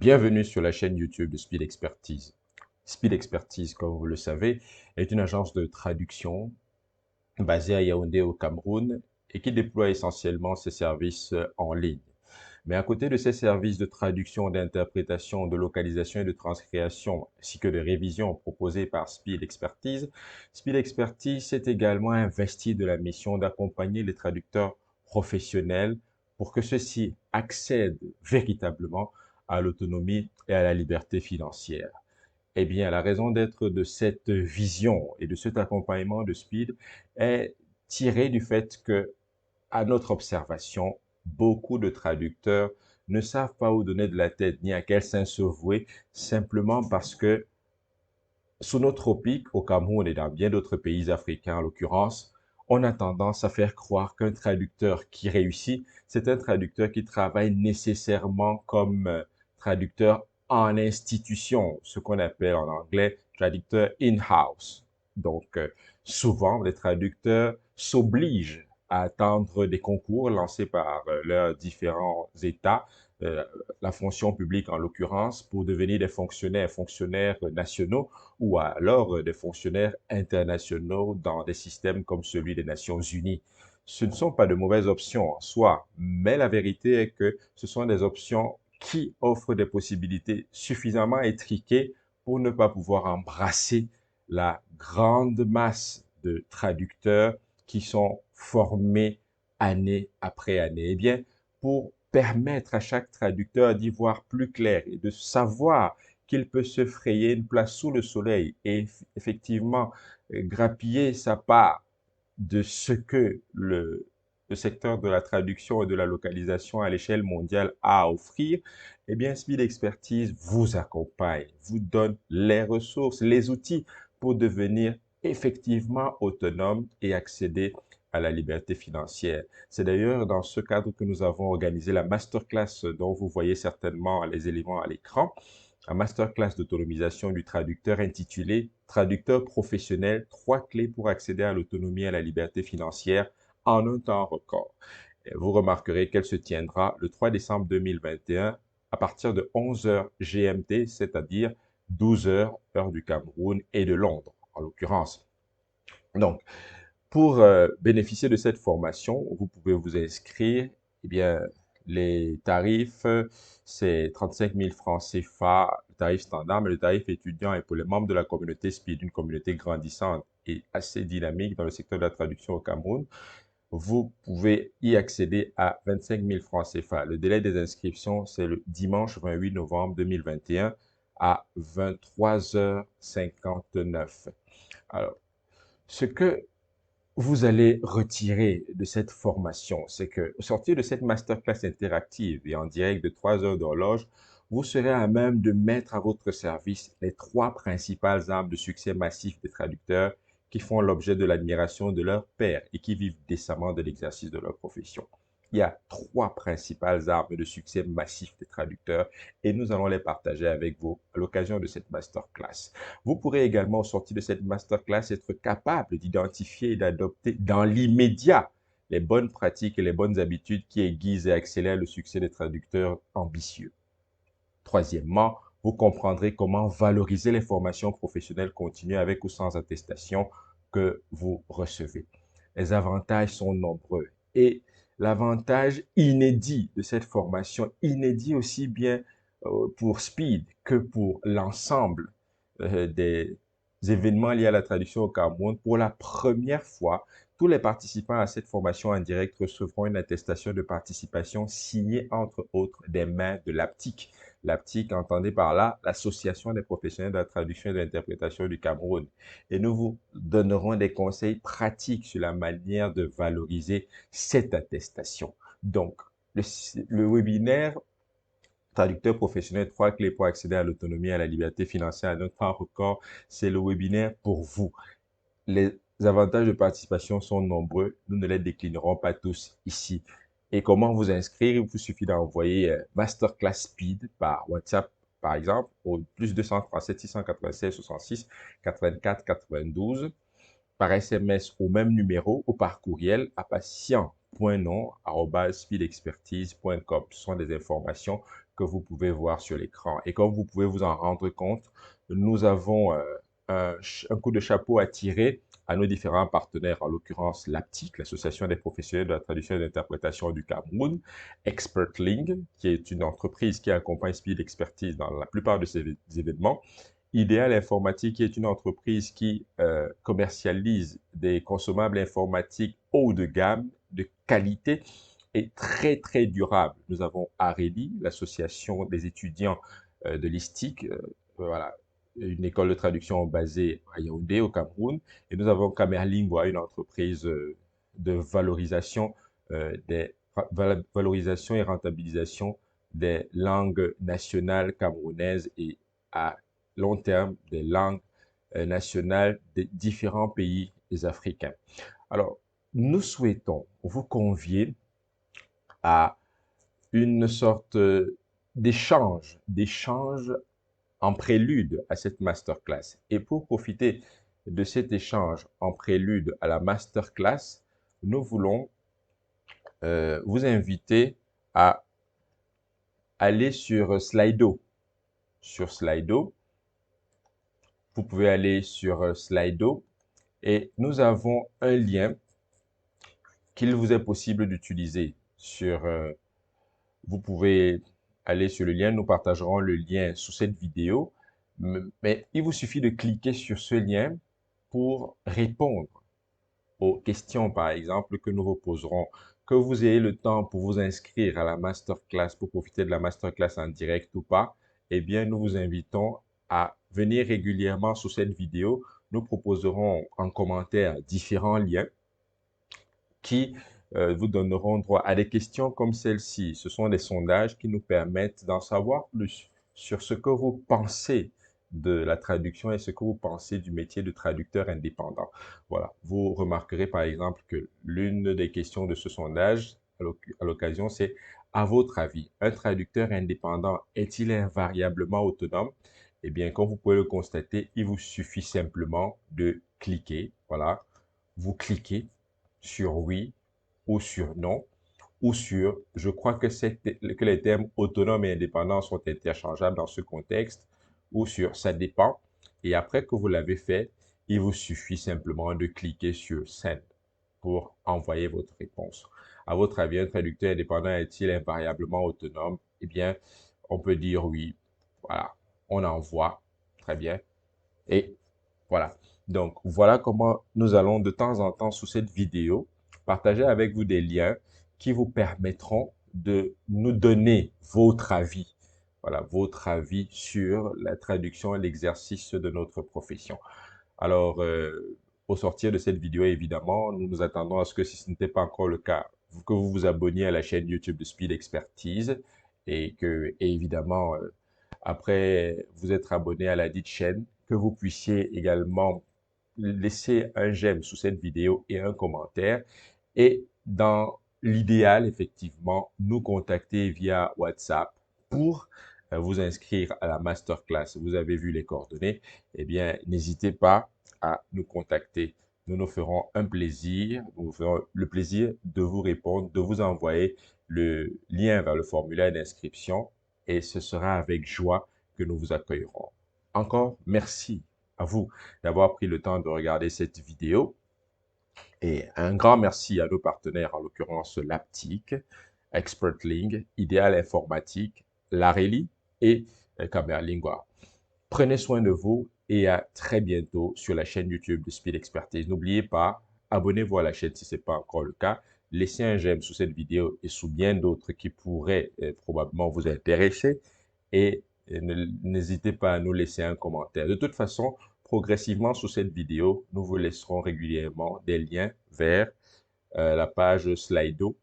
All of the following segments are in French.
Bienvenue sur la chaîne YouTube de Speed Expertise. Speed Expertise, comme vous le savez, est une agence de traduction basée à Yaoundé au Cameroun et qui déploie essentiellement ses services en ligne. Mais à côté de ces services de traduction, d'interprétation, de localisation et de transcréation, ainsi que de révision proposés par Speed Expertise s'est également investi de la mission d'accompagner les traducteurs professionnels pour que ceux-ci accèdent véritablement à l'autonomie et à la liberté financière. Eh bien, la raison d'être de cette vision et de cet accompagnement de Speed est tirée du fait que, à notre observation, beaucoup de traducteurs ne savent pas où donner de la tête ni à quel sens se vouer, simplement parce que sous nos tropiques, au Cameroun et dans bien d'autres pays africains en l'occurrence, on a tendance à faire croire qu'un traducteur qui réussit, c'est un traducteur qui travaille nécessairement comme traducteur en institution, ce qu'on appelle en anglais traducteur in-house. Donc, souvent, les traducteurs s'obligent à attendre des concours lancés par leurs différents États, euh, la fonction publique en l'occurrence, pour devenir des fonctionnaires nationaux ou alors des fonctionnaires internationaux dans des systèmes comme celui des Nations Unies. Ce ne sont pas de mauvaises options en soi, mais la vérité est que ce sont des options qui offrent des possibilités suffisamment étriquées pour ne pas pouvoir embrasser la grande masse de traducteurs qui sont formés année après année. Eh bien, pour permettre à chaque traducteur d'y voir plus clair et de savoir qu'il peut se frayer une place sous le soleil et effectivement grappiller sa part de ce que le secteur de la traduction et de la localisation à l'échelle mondiale a à offrir, eh bien, Speed Expertise vous accompagne, vous donne les ressources, les outils pour devenir effectivement autonome et accéder à la liberté financière. C'est d'ailleurs dans ce cadre que nous avons organisé la masterclass dont vous voyez certainement les éléments à l'écran, un masterclass d'autonomisation du traducteur intitulé Traducteur professionnel, 3 clés pour accéder à l'autonomie et à la liberté financière en un temps record. Et vous remarquerez qu'elle se tiendra le 3 décembre 2021 à partir de 11 heures GMT, c'est-à-dire 12 heures heure du Cameroun et de Londres, en l'occurrence. Donc, pour bénéficier de cette formation, vous pouvez vous inscrire. Eh bien, les tarifs, c'est 35 000 francs CFA, le tarif standard, mais le tarif étudiant est pour les membres de la communauté SPID, une communauté grandissante et assez dynamique dans le secteur de la traduction au Cameroun. Vous pouvez y accéder à 25 000 francs CFA. Le délai des inscriptions, c'est le dimanche 28 novembre 2021 à 23h59. Alors, ce que vous allez retirer de cette formation, c'est que, au sortir de cette masterclass interactive et en direct de 3 heures d'horloge, vous serez à même de mettre à votre service les 3 principales armes de succès massif des traducteurs qui font l'objet de l'admiration de leurs pairs et qui vivent décemment de l'exercice de leur profession. Il y a 3 principales armes de succès massif des traducteurs et nous allons les partager avec vous à l'occasion de cette masterclass. Vous pourrez également, au sortir de cette masterclass, être capable d'identifier et d'adopter dans l'immédiat les bonnes pratiques et les bonnes habitudes qui aiguisent et accélèrent le succès des traducteurs ambitieux. Troisièmement, vous comprendrez comment valoriser les formations professionnelles continues avec ou sans attestation que vous recevez. Les avantages sont nombreux et l'avantage inédit de cette formation, inédit aussi bien pour Speed que pour l'ensemble des événements liés à la traduction au Cameroun, pour la première fois, tous les participants à cette formation en direct recevront une attestation de participation signée entre autres des mains de l'APTIC. L'APTIC, entendez par là l'Association des professionnels de la traduction et de l'interprétation du Cameroun. Et nous vous donnerons des conseils pratiques sur la manière de valoriser cette attestation. Donc, le webinaire traducteur professionnel, 3 clés pour accéder à l'autonomie et à la liberté financière à notre temps record, c'est le webinaire pour vous. Les avantages de participation sont nombreux. Nous ne les déclinerons pas tous ici. Et comment vous inscrire? Il vous suffit d'envoyer Masterclass Speed par WhatsApp, par exemple, au plus 237 696 66 84 92, par SMS au même numéro ou par courriel à .nom@speedexpertise.com. Ce sont des informations que vous pouvez voir sur l'écran. Et comme vous pouvez vous en rendre compte, nous avons un coup de chapeau à tirer à nos différents partenaires, en l'occurrence l'APTIC, l'Association des professionnels de la traduction et de l'interprétation du Cameroun, Expertling, qui est une entreprise qui accompagne Speed Expertise dans la plupart de ces événements, Ideal Informatique, qui est une entreprise qui commercialise des consommables informatiques haut de gamme, de qualité et très, très durable. Nous avons Areli, l'association des étudiants de l'ISTIC, voilà, une école de traduction basée à Yaoundé, au Cameroun. Et nous avons Camerlingua, une entreprise de valorisation, valorisation et rentabilisation des langues nationales camerounaises et à long terme des langues nationales des différents pays africains. Alors, nous souhaitons vous convier à une sorte d'échange en prélude à cette masterclass. Et pour profiter de cet échange en prélude à la masterclass, nous voulons vous inviter à aller sur Slido. Sur Slido, vous pouvez aller sur Slido et nous avons un lien qu'il vous est possible d'utiliser. Vous pouvez aller sur le lien, nous partagerons le lien sous cette vidéo, mais il vous suffit de cliquer sur ce lien pour répondre aux questions, par exemple, que nous vous poserons. Que vous ayez le temps pour vous inscrire à la masterclass, pour profiter de la masterclass en direct ou pas, eh bien, nous vous invitons à venir régulièrement sous cette vidéo. Nous proposerons en commentaire différents liens qui vous donneront droit à des questions comme celle-ci. Ce sont des sondages qui nous permettent d'en savoir plus sur ce que vous pensez de la traduction et ce que vous pensez du métier de traducteur indépendant. Voilà, vous remarquerez par exemple que l'une des questions de ce sondage, à l'occasion, c'est à votre avis, un traducteur indépendant est-il invariablement autonome? Eh bien, comme vous pouvez le constater, il vous suffit simplement de cliquer, voilà, vous cliquez sur oui ou sur non, ou sur je crois que les termes autonome et indépendant sont interchangeables dans ce contexte, ou sur ça dépend. Et après que vous l'avez fait, il vous suffit simplement de cliquer sur send pour envoyer votre réponse. À votre avis, un traducteur indépendant est-il invariablement autonome? Eh bien, on peut dire oui. Voilà, on envoie. Très bien. Et voilà. Donc, voilà comment nous allons de temps en temps sous cette vidéo partager avec vous des liens qui vous permettront de nous donner votre avis. Voilà, votre avis sur la traduction et l'exercice de notre profession. Alors, au sortir de cette vidéo, évidemment, nous nous attendons à ce que si ce n'était pas encore le cas, que vous vous abonniez à la chaîne YouTube de Speed Expertise et évidemment, après vous être abonné à la dite chaîne, que vous puissiez également laisser un j'aime sous cette vidéo et un commentaire. Et dans l'idéal, effectivement, nous contacter via WhatsApp pour vous inscrire à la masterclass. Vous avez vu les coordonnées. Eh bien, n'hésitez pas à nous contacter. Nous nous ferons un plaisir, nous nous ferons le plaisir de vous répondre, de vous envoyer le lien vers le formulaire d'inscription et ce sera avec joie que nous vous accueillerons. Encore merci à vous d'avoir pris le temps de regarder cette vidéo. Et un grand merci à nos partenaires, en l'occurrence l'APTIC, Expertling, Ideal Informatique, Lareli et Camerlingua. Prenez soin de vous et à très bientôt sur la chaîne YouTube de Speed Expertise. N'oubliez pas, abonnez-vous à la chaîne si ce n'est pas encore le cas. Laissez un j'aime sous cette vidéo et sous bien d'autres qui pourraient probablement vous intéresser. Et n'hésitez pas à nous laisser un commentaire. De toute façon, progressivement sous cette vidéo, nous vous laisserons régulièrement des liens vers la page Slido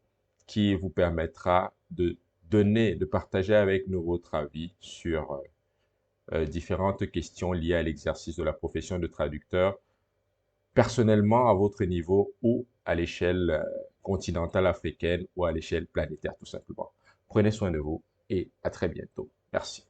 qui vous permettra de donner, de partager avec nous votre avis sur différentes questions liées à l'exercice de la profession de traducteur, personnellement à votre niveau ou à l'échelle continentale africaine ou à l'échelle planétaire tout simplement. Prenez soin de vous et à très bientôt. Merci.